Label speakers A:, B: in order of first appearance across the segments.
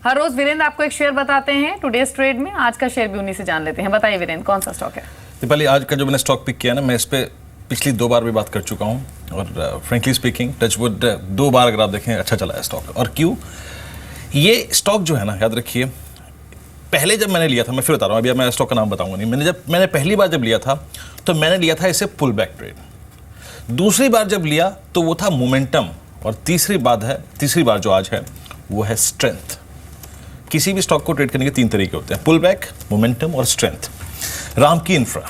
A: हर रोज वीरेंद्र आपको एक शेयर बताते हैं टुडेज ट्रेड में। आज का शेयर भी उन्हीं से जान लेते हैं। बताइए वीरेंद्र, कौन सा स्टॉक है?
B: दीपाली, आज का जो मैंने स्टॉक पिक किया ना, मैं इस पे पिछली 2 बार भी बात कर चुका हूँ और फ्रेंकली स्पीकिंग टचवुड 2 बार अगर आप देखें अच्छा चला है स्टॉक। और क्यों? ये स्टॉक जो है ना, याद रखिए, पहले जब मैंने लिया था, मैं फिर बता रहा हूँ, अभी मैं स्टॉक का नाम बताऊंगा नहीं, मैंने पहली बार जब लिया था तो मैंने लिया था इसे पुल बैक ट्रेड। दूसरी बार जब लिया तो वो था मोमेंटम, और तीसरी बार जो आज है वो है स्ट्रेंथ। किसी भी स्टॉक को ट्रेड करने के 3 तरीके होते हैं, पुल बैक, मोमेंटम और स्ट्रेंथ। राम की इंफ्रा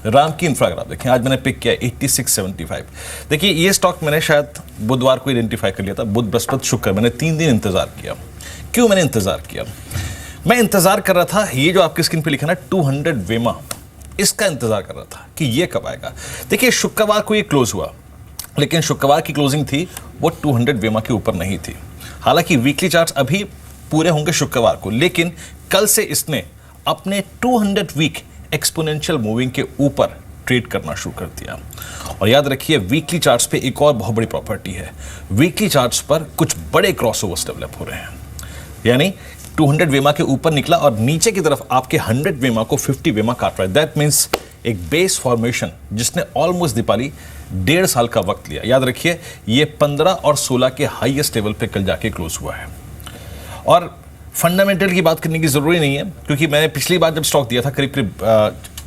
B: अगर आप देखें, आज मैंने पिक किया 8675। देखिए, ये स्टॉक मैंने शायद बुधवार को आइडेंटिफाई कर लिया था, बुध, बृहस्पति, शुक्र, मैंने 3 दिन इंतजार किया। क्यों मैंने इंतजार किया? मैं इंतजार कर रहा था, ये जो आपकी स्क्रीन पे लिखा ना 200 वेमा, इसका इंतजार कर रहा था कि ये कब आएगा। देखिए, शुक्रवार को ये क्लोज हुआ, लेकिन शुक्रवार की क्लोजिंग थी वो 200 वेमा के ऊपर नहीं थी। हालांकि वीकली चार्ट्स अभी पूरे होंगे शुक्रवार को, लेकिन कल से इसने अपने 200 वीक एक्सपोनेंशियल मूविंग के ऊपर ट्रेड करना शुरू कर दिया। और याद रखिए, वीकली चार्ट्स पे एक और बहुत बड़ी प्रॉपर्टी है, वीकली चार्ट्स पर कुछ बड़े क्रॉसओवर्स डेवलप हो रहे हैं। यानी 200 वेमा के ऊपर निकला और नीचे की तरफ आपके 100 वेमा को 50 वेमा काट रहा है। दैट मीन्स एक बेस फॉर्मेशन जिसने ऑलमोस्ट दीपाली 1.5 साल का वक्त लिया। याद रखिए, ये 15 और 16 के हाईएस्ट लेवल पे कल जाके क्लोज हुआ है। और फंडामेंटल की बात करने की जरूरी नहीं है, क्योंकि मैंने पिछली बार जब स्टॉक दिया था करीब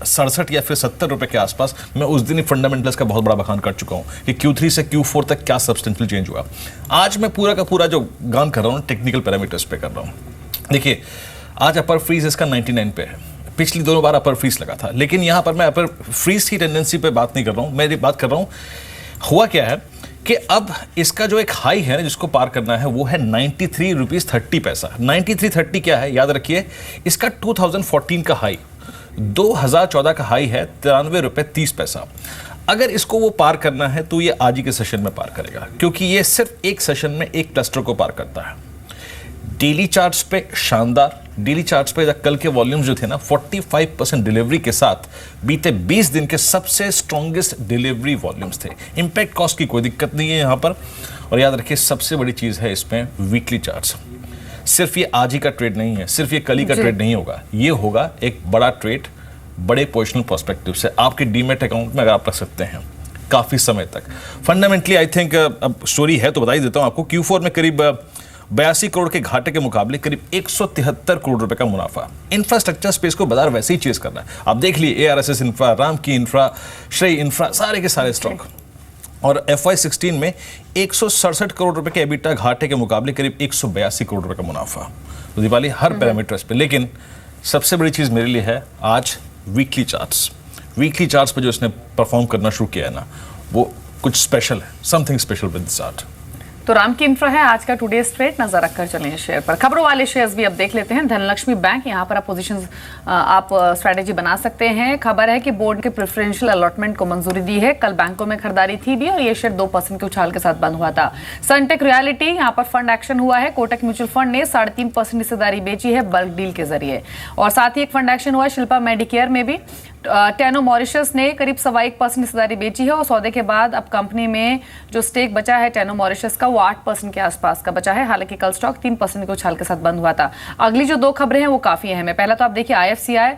B: 67 या फिर 70 रुपए के आसपास, मैं उस दिन ही फंडामेंटल्स का बहुत बड़ा बखान कर चुका हूं कि Q3 से Q4 तक क्या सब्सटेंशियल चेंज हुआ। आज मैं पूरा का पूरा जो गान कर रहा हूं टेक्निकल पैरामीटर्स पे कर रहा हूं। देखिए, आज अपर फ्रीज इसका 99 पे है, पिछली 2 बार अपर फ्रीज लगा था, लेकिन यहां पर मैं अपर फ्रीज की टेंडेंसी पे बात नहीं कर रहा हूं, मैं बात कर रहा हूं हुआ क्या है कि अब इसका जो एक हाई है ना जिसको पार करना है वो है 93 रुपीज 30 पैसा। 93.30 क्या है? याद रखिए, इसका 2014 का हाई, 2014 का हाई है 93 रुपए 30 पैसा। अगर इसको वो पार करना है तो ये आज ही के सेशन में पार करेगा, क्योंकि ये सिर्फ एक सेशन में एक क्लस्टर को पार करता है। डेली चार्ट्स पे शानदार, डेली चार्ट्स पे कल के वॉल्यूम्स जो थे ना 45% डिलीवरी के साथ बीते 20 दिन के सबसे स्ट्रॉन्गेस्ट डिलीवरी वॉल्यूम्स थे। इंपैक्ट कॉस्ट की कोई दिक्कत नहीं है यहाँ पर। और याद रखिए, सबसे बड़ी चीज़ है इसमें वीकली चार्ट्स। सिर्फ ये आज ही का ट्रेड नहीं है, सिर्फ ये कल ही का ट्रेड नहीं होगा, ये होगा एक बड़ा ट्रेड बड़े पोजिशनल पर्सपेक्टिव से आपके डीमेट अकाउंट में अगर आप रख सकते हैं काफ़ी समय तक। फंडामेंटली आई थिंक, अब स्टोरी है तो बता ही देता हूँ आपको। Q4 में करीब 82 करोड़ के घाटे के मुकाबले करीब 173 करोड़ रुपए का मुनाफा। इंफ्रास्ट्रक्चर स्पेस को बाजार वैसे ही चेज कर रहा है। आप देख लिए ARSS इंफ्रा, राम की इंफ्रा, श्रेय इंफ्रा, सारे के सारे स्टॉक। और FY16 में 167 करोड़ रुपए के EBITDA घाटे के मुकाबले करीब 182 करोड़ रुपए का मुनाफा। तो दीपाली हर पैरामीटर्स पे, लेकिन सबसे बड़ी चीज मेरे लिए है आज वीकली चार्ट्स। वीकली चार्ट्स पे जो इसने परफॉर्म करना शुरू किया है ना, वो कुछ स्पेशल है, something special with this chart.
A: तो राम की इंफ्रा है आज का टुडेज ट्रेड। नजर रखकर चलें शेयर पर। खबरों वाले शेयर्स भी अब देख लेते हैं। धनलक्ष्मी बैंक, यहाँ पर आप पोजीशंस, आप स्ट्रेटेजी बना सकते हैं। खबर है कि बोर्ड के प्रेफरेंशियल अलॉटमेंट को मंजूरी दी है। कल बैंकों में खरीदारी थी भी और ये शेयर 2% के उछाल के साथ बंद हुआ था। सनटेक रियलिटी, यहाँ पर फंड एक्शन हुआ है। कोटक म्यूचुअल फंड ने 3.5% हिस्सेदारी बेची है बल्क डील के जरिए। और साथ ही एक फंड एक्शन हुआ शिल्पा मेडिकेयर में भी। टेनो मॉरिशस ने करीब 1.25% हिस्सेदारी बेची है और सौदे के बाद अब कंपनी में जो स्टेक बचा है टेनो मॉरिशस का, वो 8% के आसपास का बचा है। हालांकि कल स्टॉक 3% के उछाल के साथ बंद हुआ था। अगली जो 2 खबरें हैं वो काफी अहम है। पहला तो आप देखिए, IFCI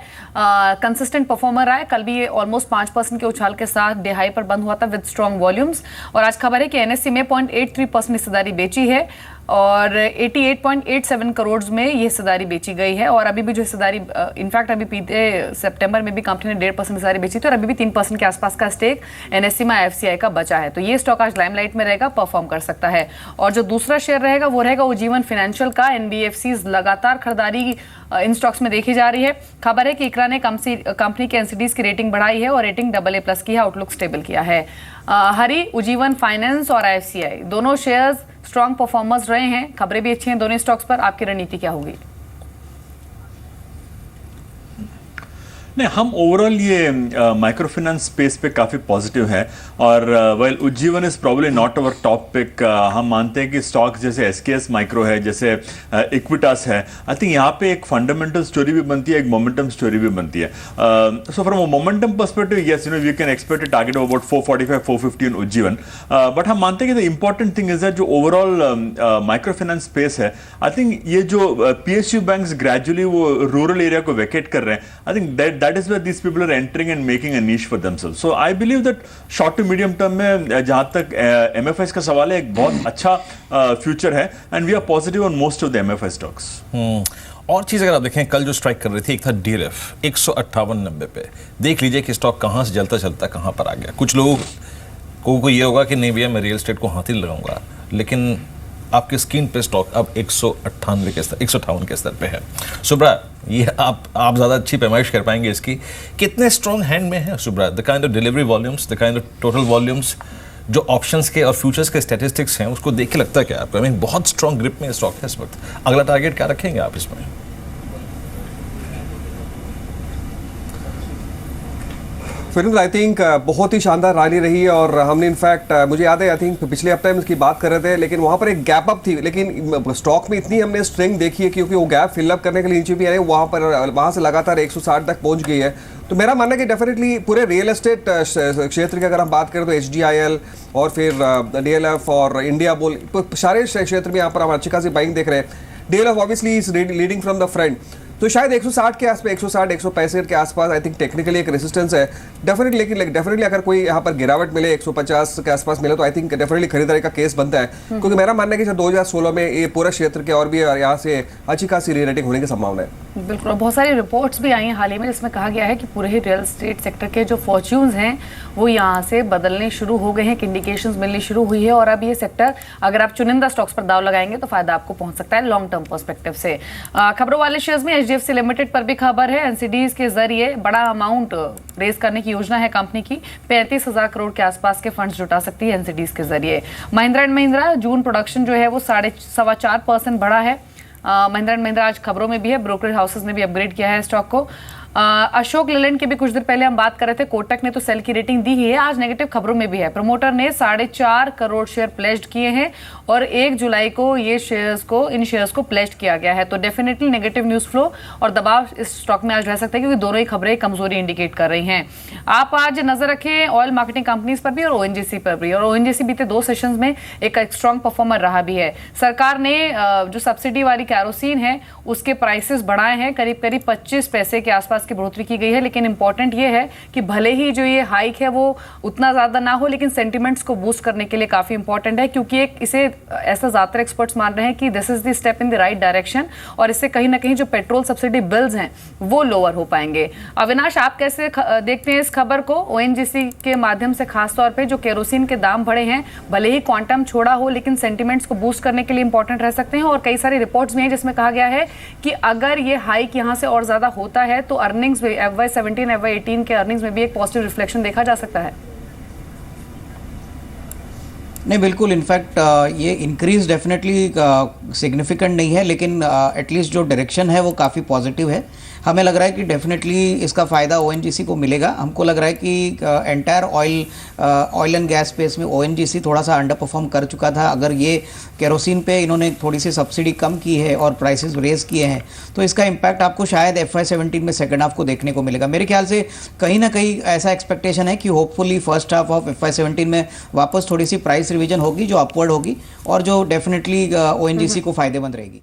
A: कंसिस्टेंट परफॉर्मर रहा है। कल भी ये ऑलमोस्ट 5% के उछाल के साथ डिहाई पर बंद हुआ था विद स्ट्रॉन्ग वॉल्यूम्स। और आज खबर है कि NSE में 0.83% हिस्सेदारी बेची है और 88.87 करोड़ में ये हिस्सेदारी बेची गई है। और अभी भी जो हिस्सेदारी, इनफैक्ट अभी बीते सितंबर में भी कंपनी ने 1.5% हिस्सेदारी बेची थी और अभी भी 3% के आसपास का स्टेक NSE में IFCI का बचा है। तो ये स्टॉक आज लाइमलाइट में रहेगा, परफॉर्म कर सकता है। और जो दूसरा शेयर रहेगा वो रहेगा उज्जीवन फाइनेंशियल का। NBFCs लगातार खरीदारी इन स्टॉक्स में देखी जा रही है। खबर है कि इकरा ने कंपनी के NCDs की रेटिंग बढ़ाई है और रेटिंग AA+ की है, आउटलुक स्टेबल किया है। हरी, उज्जीवन फाइनेंस और IFCI दोनों शेयर्स स्ट्रॉन्ग परफॉर्मर्स रहे हैं। खबरें भी अच्छी हैं दोनों स्टॉक्स पर। आपकी रणनीति क्या होगी?
C: नहीं, हम ओवरऑल ये माइक्रो फाइनेंस स्पेस पे काफ़ी पॉजिटिव है और well Ujjivan is probably not our top pick. हम मानते हैं कि स्टॉक जैसे एसकेएस माइक्रो है, जैसे इक्विटास है, आई थिंक यहाँ पे एक फंडामेंटल स्टोरी भी बनती है, एक मोमेंटम स्टोरी भी बनती है। So from a momentum perspective yes, you know we can expect a target of about 445 450 in Ujjivan, but हम मानते हैं कि the important thing is that जो ओवरऑल माइक्रो फाइनेंस स्पेस है, आई थिंक ये जो पीएसयू बैंक्स ग्रेजुअली वो rural area को वैकेट कर रहे हैं, I think that is where these people are entering and making a niche for themselves. So I believe that short to medium term में जहाँ तक MFIs का सवाल है, एक बहुत अच्छा फ्यूचर है and we are positive on most of the MFI stocks.
B: और चीज़ अगर आप देखें, कल जो स्ट्राइक कर रही थी, एक था DLF 158.90 पे। देख लीजिए कि स्टॉक कहाँ से चलता चलता कहाँ पर आ गया। कुछ लोगों को ये होगा कि नहीं भैया मैं रियल एस्टेट को हाथ ही लगाऊंगा, लेकिन आपके स्क्रीन पे स्टॉक अब 158 के स्तर पे है। सुब्रा, ये आप ज़्यादा अच्छी पैमाइश कर पाएंगे इसकी, कितने स्ट्रॉन्ग हैंड में है Subra? The kind of delivery volumes, the kind of total volumes, जो ऑप्शंस के और फ्यूचर्स के स्टैटिस्टिक्स हैं, उसको देख के लगता है क्या आपको? आई मीन बहुत स्ट्रॉन्ग ग्रिप में स्टॉक है इस वक्त। अगला टारगेट क्या रखेंगे आप इसमें?
D: फिल्म आई थिंक बहुत ही शानदार रैली रही और हमने इनफैक्ट मुझे याद है, आई थिंक पिछले हफ्ते हम इसकी बात कर रहे थे, लेकिन वहाँ पर एक गैप अप थी, लेकिन स्टॉक में इतनी हमने स्ट्रेंथ देखी है क्योंकि वो गैप फिलअप करने के लिए नीचे भी आए, वहाँ से लगातार 160 तक पहुँच गई है। तो मेरा मानना है कि डेफिनेटली पूरे रियल एस्टेट क्षेत्र की अगर हम बात करें तो HDIL और फिर DLF और इंडिया बुल, सारे क्षेत्र में यहाँ पर हम अच्छी खासी बाइंग देख रहे हैं। DLF obviously is leading from the front, तो शायद 160 के आसपास, 160 165 के आसपास आई थिंक टेक्निकली एक रेजिस्टेंस है डेफिनेटली, लेकिन डेफिनेटली अगर कोई यहाँ पर गिरावट मिले 150 के आसपास मिले तो आई थिंक डेफिनेटली खरीदारी का केस बनता है, क्योंकि मेरा मानना है कि 2016 में ये पूरा क्षेत्र के और भी यहाँ से अच्छी खासी री-रेटिंग होने की संभावना है।
A: बिल्कुल, बहुत सारी रिपोर्ट्स भी आई हैं हाल ही में जिसमें कहा गया है कि पूरे ही रियल एस्टेट सेक्टर के जो फॉर्च्यून्स हैं वो यहाँ से बदलने शुरू हो गए हैं, इंडिकेशंस मिलनी शुरू हुई है और अब ये सेक्टर अगर आप चुनिंदा स्टॉक्स पर दाव लगाएंगे तो फायदा आपको पहुंच सकता है लॉन्ग टर्म पर्सपेक्टिव से। खबरों वाले शेयर्स में HDFC लिमिटेड पर भी खबर है, एनसीडीज के जरिए बड़ा अमाउंट रेज करने की योजना है कंपनी की, 35,000 करोड़ के आसपास के फंड्स जुटा सकती है एनसीडीज के जरिए। Mahindra and Mahindra June production जो है वो 4.25% बढ़ा है। महिंद्रा एंड महिंद्रा आज खबरों में भी है, ब्रोकरेज हाउसेस ने भी अपग्रेड किया है स्टॉक को। अशोक लेलैंड की भी कुछ देर पहले हम बात कर रहे थे, कोटक ने तो सेल की रेटिंग दी ही है, आज नेगेटिव खबरों में भी है। प्रमोटर ने 4.5 करोड़ शेयर प्लेज्ड किए हैं और 1 जुलाई को इन शेयर्स को प्लेज्ड किया गया है, तो डेफिनेटली नेगेटिव न्यूज फ्लो और दबाव इस स्टॉक में आज रह सकता है क्योंकि दोनों ही खबरें कमजोरी इंडिकेट कर रही हैं। आप आज नजर रखें ऑयल मार्केटिंग कंपनीज पर भी और ONGC पर भी, और ONGC बीते 2 सेशंस में एक स्ट्रॉन्ग परफॉर्मर रहा भी है। सरकार ने जो सब्सिडी वाली कैरोसिन है उसके प्राइसेस बढ़ाए हैं, करीब करीब 25 पैसे के आसपास की बढ़ोतरी की गई है, लेकिन इंपॉर्टेंट ये है कि भले ही जो ये हाइक है वो उतना ज्यादा ना हो, लेकिन सेंटिमेंट्स को बूस्ट करने के लिए काफी इंपॉर्टेंट है, क्योंकि इसे ऐसा ज्यादातर एक्सपर्ट्स मान रहे हैं कि this is the step in the right direction और इससे कहीं ना कहीं जो पेट्रोल सब्सिडी बिल्स हैं वो लोअर हो पाएंगे। अविनाश, आप कैसे देखते हैं इस खबर को? ONGC के माध्यम से खासतौर पर जो केरोसिन के दाम बढ़े हैं, भले ही क्वांटम छोड़ा हो, लेकिन सेंटिमेंट्स को बूस्ट करने के लिए इंपॉर्टेंट रह सकते हैं और कई सारी रिपोर्ट्स भी हैं जिसमें कहा गया है कि अगर ये हाइक यहाँ से और ज्यादा होता है तो अर्निंग्स में FY17 FY18 के अर्निंग्स में भी एक पॉजिटिव रिफ्लेक्शन देखा जा सकता है।
E: नहीं, बिल्कुल, इनफैक्ट ये इंक्रीज डेफिनेटली सिग्निफिकेंट नहीं है, लेकिन एटलीस्ट जो डायरेक्शन है वो काफ़ी पॉजिटिव है। हमें लग रहा है कि डेफिनेटली इसका फ़ायदा ONGC को मिलेगा। हमको लग रहा है कि entire oil and gas space में ONGC थोड़ा सा अंडर परफॉर्म कर चुका था। अगर ये केरोसिन पे इन्होंने थोड़ी सी सब्सिडी कम की है और प्राइसेस रेज किए हैं तो इसका इम्पैक्ट आपको शायद FY17 में सेकेंड हाफ को देखने को मिलेगा। मेरे ख्याल से कहीं ना कहीं ऐसा एक्सपेक्टेशन है कि hopefully first half of FY17 में वापस थोड़ी सी प्राइस रिवीजन होगी जो अपवर्ड होगी और जो डेफिनेटली ONGC को फायदेमंद रहेगी।